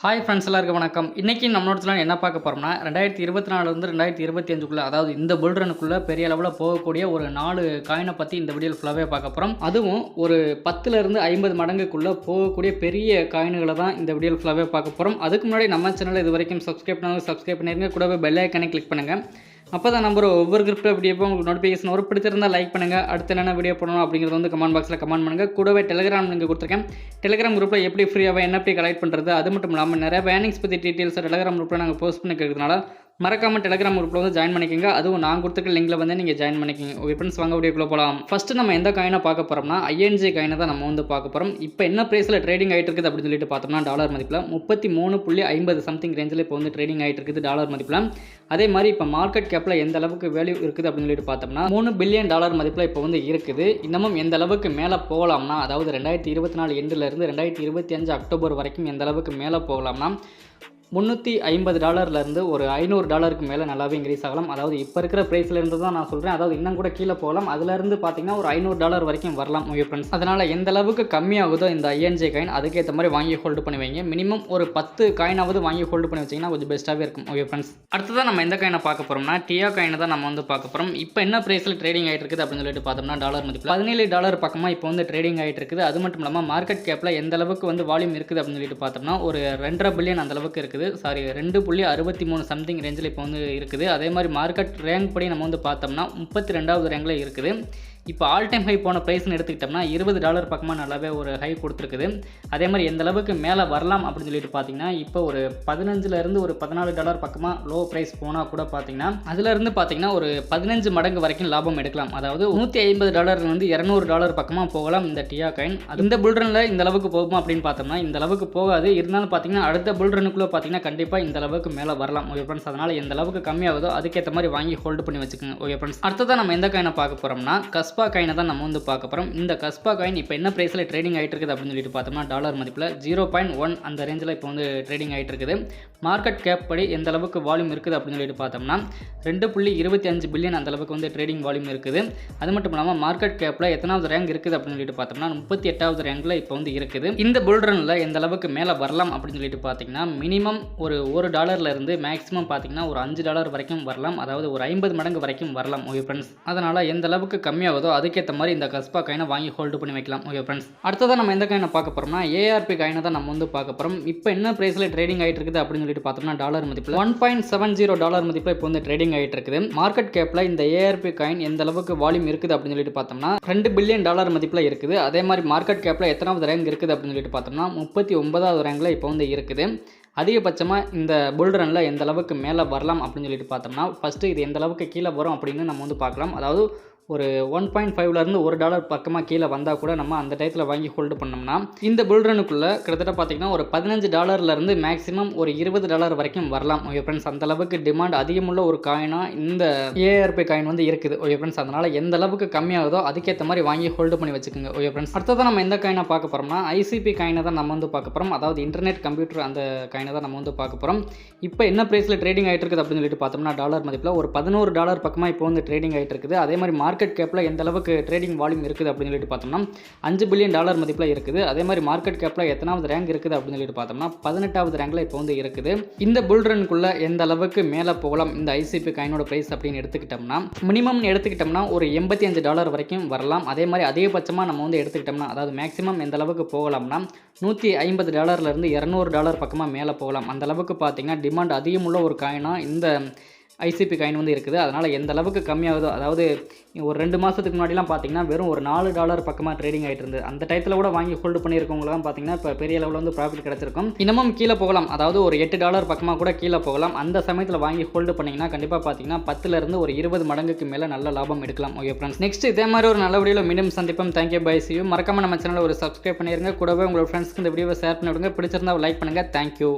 Hi friends எல்லாருக்கும் வணக்கம். இன்றைக்கி நம்மளோட என்ன பார்க்க போகிறோம்னா 2024 2025 அதாவது இந்த புல் ரனுக்குள்ளே பெரிய அளவில் போகக்கூடிய ஒரு 4 காயினை பற்றி இந்த வீடியோவில் ஃபுல்லாகவே பார்க்க போகிறோம். அதுவும் ஒரு 10லேருந்து 50 மடங்குக்குள்ளே போகக்கூடிய பெரிய காயின்களை தான் இந்த வீடியோவில் ஃபுல்லாகவே பார்க்க போகிறோம். அதுக்கு முன்னாடி நம்ம சேனலை இது வரைக்கும் சப்ஸ்கிரைப் பண்ணிருங்க, கூடவே பெல் ஐக்கானை கிளிக் பண்ணுங்கள். அப்போ தான் நம்பர் ஒவ்வொரு கிரிப்டோ வீடியோவும் உங்களுக்கு நோட்டிஃபிகேஷன் வரும். பிடிச்சிருந்தால் லைக் பண்ணுங்கள். அடுத்து என்னென்ன வீடியோ போடணும் அப்படிங்கிறது கமெண்ட் பாக்ஸில் கமெண்ட் பண்ணுங்கள். கூடவே டெலிகிராம் லிங்க் கொடுத்துருக்கேன். டெலிகிராம் குரூப்பில் எப்படி ஃப்ரீயாக NFT கலெக்ட் பண்ணுறது, அது மட்டும் இல்லாமல் நிறைய வேர்னிங்ஸ் பற்றி டீட்டெயில்ஸை டெலிகிராம் குரூப்பில் நாங்கள் போஸ்ட் பண்ணி கேட்கறதுனால மறக்காமல் டெலிகிராம் குரூப்பில் ஜாயின் பண்ணிக்கோங்க. அதுவும் நான் கொடுத்துருக்க லிங்கில் நீங்கள் ஜாயின் பண்ணிக்கோங்க. ஓகே ஃப்ரெண்ட்ஸ், வாங்க வீடியோக்குள்ளே போகலாம். ஃபஸ்ட்டு நம்ம எந்த காயினை பார்க்க போகிறோம்னா ING காயினை தான் நம்ம பார்க்க போகிறோம். இப்போ என்ன ப்ரைஸில் ட்ரேடிங் ஆகிட்டு இருக்குது அப்படின்னு சொல்லிட்டு பார்த்தோம்னா டாலர் மதிப்பில் 33.50 சம்திங் ரேஞ்சில் இப்போ ட்ரேடிங் ஆகிட்டு இருக்குது டாலர் மதிப்பில். அதே மாதிரி இப்போ மார்க்கெட் கேப்பில் எந்த அளவுக்கு வேல்யூ இருக்குது அப்படின்னு சொல்லிட்டு பார்த்தோம்னா $3 பில்லியன் மதிப்பில் இப்போ இருக்குது. இன்னமும் எந்த அளவுக்கு மேலே போகலாம்னா, அதாவது 2024 எண்டிலிருந்து 2025 அக்டோபர் வரைக்கும் எந்த அளவுக்கு மேலே போகலாம்னா $350 ஒரு $500 மேலே நல்லாவே இன்க்ரீஸ் ஆகலாம். அதாவது இப்போ இருக்கிற ப்ரைஸ்லேருந்து தான் நான் சொல்கிறேன். அதாவது இன்னும் கூட கீழே போகலாம். அதுலேருந்து பார்த்தீங்கன்னா ஒரு $500 வரைக்கும் வரலாம் ஓகே ஃப்ரெண்ட்ஸ். அதனால் எந்த அளவுக்கு கம்மியாகுதோ இந்த ING காயின் அதுக்கேற்ற மாதிரி வாங்கி ஹோல்டு பண்ணி வைங்க. மினிமம் ஒரு 10 காயினாவது வாங்கி ஹோல்டு பண்ணி வச்சிங்கன்னா கொஞ்சம் பெஸ்ட்டாகவே இருக்கும் ஓகே ஃப்ரெண்ட்ஸ். அடுத்ததான் நம்ம எந்த காயினை பார்க்க போகிறோம்னா TIA காயினை தான் நம்ம பார்க்க போகிறோம். இப்போ என்ன ப்ரைஸில் ட்ரேடிங் ஆகிட்டு இருக்குது அப்படின்னு சொல்லிட்டு பார்த்தோம்னா டாலர் மதிப்பில் $17 பக்கமாக இப்போ ட்ரேடிங் ஆகிட்டு இருக்குது. அது மட்டும் இல்லாமல் மார்க்கெட் கேப்பில் எந்த அளவுக்கு வால்யூம் இருக்குது அப்படின்னு சொல்லிட்டு பார்த்தோம்னா ஒரு 2.5 பில்லியன் அந்த அளவுக்கு இருக்குது. சாரி 2.63 சம்திங் ரேஞ்சில் இப்போ இருக்குது. அதே மாதிரி மார்க்கெட் ரேங்க் படி நம்ம பார்த்தோம்னா 32வது ரேங்கில் இருக்குது. இப்போ ஆல் டைம் ஹை போன ப்ரைஸ்னு எடுத்துக்கிட்டோம்னா $20 பக்கமாக நல்லாவே ஒரு ஹை கொடுத்துருக்குது. அதே மாதிரி எந்த அளவுக்கு மேலே வரலாம் அப்படின்னு சொல்லிட்டு பார்த்தீங்கன்னா இப்போ ஒரு 15லேருந்து ஒரு $14 பக்கமாக லோ ப்ரைஸ் போனால் கூட பார்த்தீங்கன்னா அதுலேருந்து பார்த்தீங்கன்னா ஒரு 15 மடங்கு வரைக்கும் லாபம் எடுக்கலாம். அதாவது $150 $200 பக்கமாக போகலாம் இந்த TIA காயின். இந்த புல்ரனில் இந்த அளவுக்கு போகுமா அப்படின்னு பார்த்தோம்னா இந்த அளவுக்கு போகாது. இருந்தாலும் பார்த்தீங்கன்னா அடுத்த புல்ரனுக்குள்ளே பார்த்தீங்கன்னா கண்டிப்பாக இந்த அளவுக்கு மேலே வரலாம் ஓகே ஃப்ரெண்ட்ஸ். அதனால் எந்த அளவுக்கு கம்மியாகுதோ அதுக்கேற்ற மாதிரி வாங்கி ஹோல்டு பண்ணி வச்சுக்கோங்க ஓகே ஃப்ரெண்ட்ஸ். அடுத்ததான் நம்ம எந்த காயினை பார்க்க போகிறோம்னா கஸ்பா காயினை தான் நம்ம பார்க்க போகிறோம். இந்த கஸ்பா காயின் இப்போ என்ன ப்ரைஸில் ட்ரேடிங் ஆகிட்டு இருக்குது அப்படின்னு சொல்லிட்டு பார்த்தோம்னா டாலர் மதிப்பில் 0.1 அந்த ரேஞ்சில் இப்போ ட்ரேடிங் ஆகிட்டு இருக்குது. மார்க்கெட் கேப் படி எந்த அளவுக்கு வால்யூம் இருக்குது அப்படின்னு சொல்லிட்டு பார்த்தோம்னா 2.25 பில்லியன் அந்த அளவுக்கு ட்ரேடிங் வால்யூம் இருக்குது. அது மட்டும் இல்லாமல் மார்க்கெட் கேப்பில் எத்தனாவது ரேங்க் இருக்குது அப்படின்னு சொல்லிட்டு பார்த்தோம்னா 38வது ரேங்கில் இப்போ இருக்குது. இந்த புல் ரனில் எந்த அளவுக்கு மேலே வரலாம் அப்படின்னு சொல்லிட்டு பார்த்தீங்கன்னா மினிமம் ஒரு $1 மேக்ஸிமம் பார்த்தீங்கன்னா ஒரு $5 வரைக்கும் வரலாம். அதாவது ஒரு 50 மடங்கு வரைக்கும் வரலாம் ஓகே ஃப்ரெண்ட்ஸ். அதனால் எந்த அளவுக்கு கம்மியாகுதோ அதுக்கேற்ற மாதிரி இந்த கஸ்பா காயினை வாங்கி ஹோல்டு பண்ணி வைக்கலாம் ஓகே ஃப்ரெண்ட்ஸ். அடுத்ததான் நம்ம எந்த காயினை பார்க்க போகிறோம்னா ARP காயினை தான் நம்ம பார்க்க போகிறோம். இப்போ என்ன ப்ரைஸில் ட்ரேடிங் ஆகிட்டு இருக்குது அப்படின்னு சொல்லிட்டு பார்த்தோம்னா டாலர் மதிப்பில் $1.70 மதிப்பில் இப்போ ட்ரேடிங் ஆகிட்டு இருக்குது. மார்க்கெட் கேப்பில் இந்த ARP காயின் எந்த அளவுக்கு வால்யூம் இருக்குது அப்படின்னு சொல்லிட்டு பார்த்தோம்னா $2 பில்லியன் மதிப்பில் இருக்குது. அதே மாதிரி மார்க்கெட் கேப்பில் எத்தனாவது ரேங்க் இருக்குது அப்படின்னு சொல்லிட்டு பார்த்தோம்னா 39வது ரேங்கில் இப்போ இருக்குது. அதிகபட்சமாக இந்த புல் ரனில் எந்த அளவுக்கு மேலே வரலாம் அப்படின்னு சொல்லிட்டு பார்த்தோம்னா ஃபஸ்ட்டு இது எந்த அளவுக்கு கீழே வரும் அப்படின்னு நம்ம பார்க்கலாம். அதாவது ஒரு 1.5லேருந்து $1 பக்கமாக கீழே வந்தால் கூட நம்ம அந்த டயத்தில் வாங்கி ஹோல்டு பண்ணோம்னா இந்த புல் ரனுக்குள்ளே கிட்டத்தட்ட பார்த்தீங்கன்னா ஒரு $15 மேக்ஸிமம் ஒரு $20 வரைக்கும் வரலாம் ஓகே ஃப்ரெண்ட்ஸ். அந்த அளவுக்கு டிமாண்ட் அதிகமுள்ள ஒரு காயினாக இந்த ARP காயின் இருக்குது ஓகே ஃப்ரெண்ட்ஸ். அதனால் எந்த அளவுக்கு கம்மியாகுதோ அதுக்கேற்ற மாதிரி வாங்கி ஹோல்டு பண்ணி வச்சுக்கோங்க ஓகே ஃப்ரெண்ட்ஸ். அடுத்ததான் நம்ம எந்த காயினை பார்க்க போகிறோம்னா ICP காயினை தான் நம்ம பார்க்க போகிறோம். அதாவது இன்டர்நெட் கம்ப்யூட்டர் அந்த காயினை தான் நம்ம பார்க்க போகிறோம். இப்போ என்ன ப்ரைஸில் ட்ரேடிங் ஆகிட்டு இருக்குது அப்படின்னு சொல்லிட்டு பார்த்தோம்னா டாலர் மதிப்பில் ஒரு $11 பக்கமாக இப்போ ட்ரேடிங் ஆகிட்டு இருக்குது. அதே மாதிரி மார்க்கெட் கேப்பில் எந்த அளவுக்கு ட்ரேடிங் வால்யூம் இருக்குது அப்படின்னு சொல்லிட்டு பார்த்தோம்னா $5 பில்லியன் மதிப்பில் இருக்குது. அதே மாதிரி மார்க்கெட் கேப்பில் எத்தனாவது ரேங்க் இருக்குது அப்படின்னு சொல்லிட்டு பார்த்தோம்னா 18வது ரேங்கில் இப்போ இருக்குது. இந்த புல் ரனுக்குள்ளே எந்த அளவுக்கு மேலே போகலாம் இந்த ICP காயினோட ப்ரைஸ் அப்படின்னு எடுத்துக்கிட்டோம்னா மினிமம் எடுத்துக்கிட்டோம்னா ஒரு $85 வரைக்கும் வரலாம். அதே மாதிரி அதிகபட்சமாக நம்ம எடுத்துக்கிட்டோம்னா அதாவது மேக்ஸிமம் எந்த அளவுக்கு போகலாம்னா $150 $200 பக்கமாக மேலே போகலாம். அந்த அளவுக்கு பார்த்தீங்கன்னா டிமாண்ட் அதிகமுள்ள ஒரு காயினாக இந்த ICP காயின் இருக்குது. அதனால் எந்த அளவுக்கு கம்மியாகுதோ, அதாவது ஒரு 2 மாதத்துக்கு முன்னாடிலாம் பார்த்தீங்கன்னா வெறும் ஒரு $4 பக்கமாக ட்ரேடிங் ஆகிட்டு இருந்தது. அந்த டயத்தில் கூட வாங்கி ஹோல்டு பண்ணியிருக்கவங்களாம் பார்த்தீங்கன்னா இப்போ பெரிய லெவலில் ப்ராஃபிட் கிடச்சிருக்கும். இன்னமும் கீழே போகலாம். அதாவது ஒரு $8 பக்கமாக கூட கீழே போகலாம். அந்த சமயத்தில் வாங்கி ஹோல்டு பண்ணிங்கன்னா கண்டிப்பாக பார்த்தீங்கன்னா 10லேருந்து ஒரு 20 மடங்குக்கு மேலே நல்ல லாபம் எடுக்கலாம் ஓகே ஃப்ரெண்ட்ஸ். நெக்ஸ்ட் இதே மாதிரி ஒரு நல்ல வீடியோவில் மீண்டும் சந்திப்போம். Thank you bye C you. மறக்காமல் நம்ம சேனலை ஒரு சப்ஸ்கிரைப் பண்ணிடுங்க. கூடவே உங்களோட ஃப்ரெண்ட்ஸ்க்கு இந்த வீடியோவை ஷேர் பண்ணி விடுங்க. பிடிச்சிருந்தா லைக் பண்ணுங்கள். தேங்க்யூ.